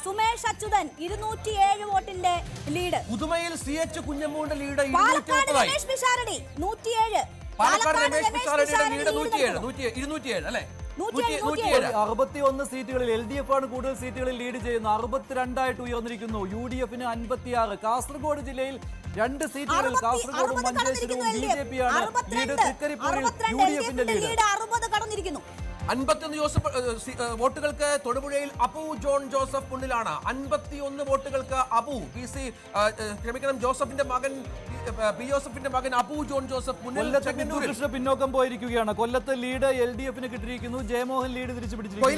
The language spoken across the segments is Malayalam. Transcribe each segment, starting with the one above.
സുമേഷ് അച്യുതൻ 207 വോട്ടിന്റെ ലീഡ്. പുതുമയിൽ CH കുഞ്ഞമ്മൂന്റെ ലീഡ് പാലക്കാട് രമേശ് പിഷാരടി 107. പാലക്കാട് രമേശ് പിഷാരടിയുടെ ലീഡ് 207 അല്ലേ? 61 സീറ്റുകളിൽ LDF ആണ് കൂടുതൽ സീറ്റുകളിൽ ലീഡ് ചെയ്യുന്നു. 62 ഉയർന്നിരിക്കുന്നു. UDF-ന് 56. കാസർഗോഡ് ജില്ലയിൽ 2 സീറ്റുകളിൽ കാസർഗോഡും മഞ്ചേശ്വരവും BJP ആണ് ലീഡ്. തൃക്കരിപ്പൂരിൽ UDF-ന്റെ ലീഡ് 60 കടന്നിരിക്കുന്നു. 51 വോട്ടുകൾക്ക് തൊടുപുഴയിൽ അബു ജോൺ ജോസഫ് മുന്നിലാണ്. 51 വോട്ടുകൾക്ക് ജോസഫിന്റെ മകൻ പി ജോസഫിന്റെ മകൻ അബു ജോൺ ജോസഫ് മുന്നിൽ. കൃഷ്ണ പിന്നോക്കം പോയിരിക്കുകയാണ്. കൊല്ലത്ത് ലീഡ് LDF-ന് കിട്ടിയിരിക്കുന്നു. ജയമോഹൻ ലീഡ് തിരിച്ചു പിടിച്ചിരിക്കുന്നു.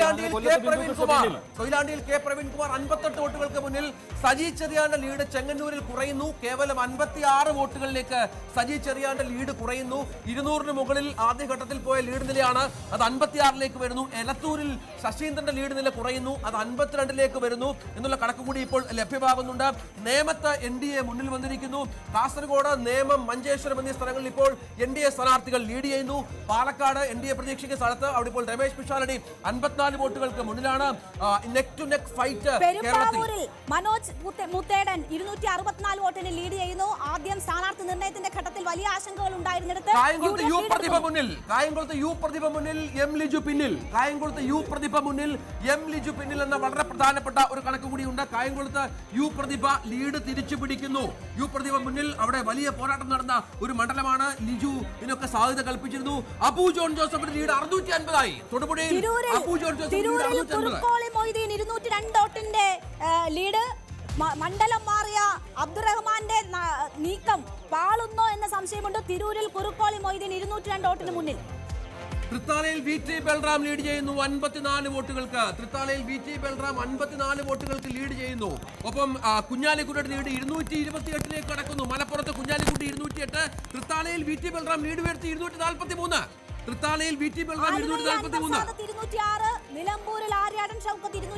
കൊയിലാണ്ടിയിൽ കെ പ്രവീൺകുമാർ 58 വോട്ടുകൾക്ക് മുന്നിൽ. സജി ചെറിയാന്റെ ലീഡ് ചെങ്ങന്നൂരിൽ കുറയുന്നു. കേവലം 56 വോട്ടുകളിലേക്ക് സജി ചെറിയാന്റെ ലീഡ് കുറയുന്നു. 200-ന് മുകളിൽ ആദ്യഘട്ടത്തിൽ പോയ ലീഡ് നിലയാണ്. അത് 56-ലേക്ക് വരുന്നു. എലത്തൂരിൽ ശശീന്ദ്രന്റെ ലീഡ് നില കുറയുന്നു. അത് 52-ലേക്ക് വരുന്നു എന്നുള്ള കണക്ക് കൂടി ഇപ്പോൾ ലഭ്യമാകുന്നുണ്ട്. നേമത്ത് NDA മുന്നിൽ വന്നിരിക്കുന്നു. കാസർഗോഡ്, നേമം, മഞ്ചേശ്വരം എന്നീ സ്ഥലങ്ങളിൽ ഇപ്പോൾ NDA സ്ഥാനാർത്ഥികൾ ലീഡ് ചെയ്യുന്നു. പാലക്കാട് NDA പ്രതീക്ഷിക്കുന്ന സ്ഥലത്ത് അവിടെ ഇപ്പോൾ രമേശ് പിഷാരടി 54 വോട്ടുകൾക്ക് മുന്നിലാണ്. നെക്ക് ടു നെക്ക് ഫൈറ്റ് പെരുമ്പാവൂരിൽ മനോജ് മുത്തേടൻ 264 വോട്ടിന് ലീഡ് ചെയ്യുന്നു. ആദ്യം സ്ഥാനാർത്ഥി നിർണയത്തിന്റെ ഘട്ടത്തിൽ വലിയ ആശങ്കകൾ ഉണ്ടായിരുന്നിടത്ത് കായംകുളത്ത് യു പ്രതിഭ മുന്നിൽ M ലിജു പിന്നിൽ എന്ന വളരെ പ്രധാനപ്പെട്ട ഒരു കണക്ക് കൂടിയുണ്ട്. കായംകുളത്ത് യു പ്രതിഭ ലീഡ് തിരിച്ചു പിടിക്കുന്നു. യു പ്രതിഭ മുന്നിൽ. അവിടെ വലിയ പോരാട്ടം നടന്ന ഒരു മണ്ഡലമാണ്. ലിജു ഇതിനൊക്കെ സാധ്യത കൽപ്പിച്ചിരുന്നു. അബു ജോൺ ജോസഫിന്റെ ലീഡ് 650 ആയി. തൊടുപുഴയിൽ അബു ജോൺ ജോസഫ് 202 വോട്ടിന്റെ ലീഡ്. മണ്ഡലം മാറിയ അബ്ദുറഹ്മാന്റെ നീക്കം പാളുന്നോ എന്ന സംശയമുണ്ട്. തിരൂരിൽ കുറുക്കോളി മൊയ്തീൻ 202 വോട്ടിന് മുന്നിൽ. തൃത്താലയിൽ VT ബൽറാം ലീഡ് ചെയ്യുന്നു 54 വോട്ടുകൾക്ക്. 54 വോട്ടുകൾക്ക് ലീഡ് ചെയ്യുന്നു. ഒപ്പം കുഞ്ഞാലിക്കുട്ടിയുടെ ലീഡ് 228-ലേക്ക് കടക്കുന്നു. മലപ്പുറത്ത് കുഞ്ഞാലിക്കുട്ടി 208. തൃത്താലയിൽ VT ബൽറാം ലീഡ് ഉയർത്തി 243.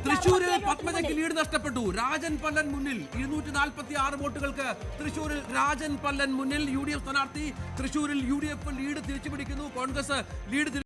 തൃശൂരിൽ പത്മജയ്ക്ക് ലീഡ് നഷ്ടപ്പെട്ടു. രാജൻ പല്ലൻ മുന്നിൽ 246 വോട്ടുകൾക്ക്. തൃശൂരിൽ രാജൻ പല്ലൻ മുന്നിൽ. UDF സ്ഥാനാർത്ഥി തൃശൂരിൽ UDF ലീഡ് തിരിച്ചുപിടിക്കുന്നു. കോൺഗ്രസ് ലീഡ്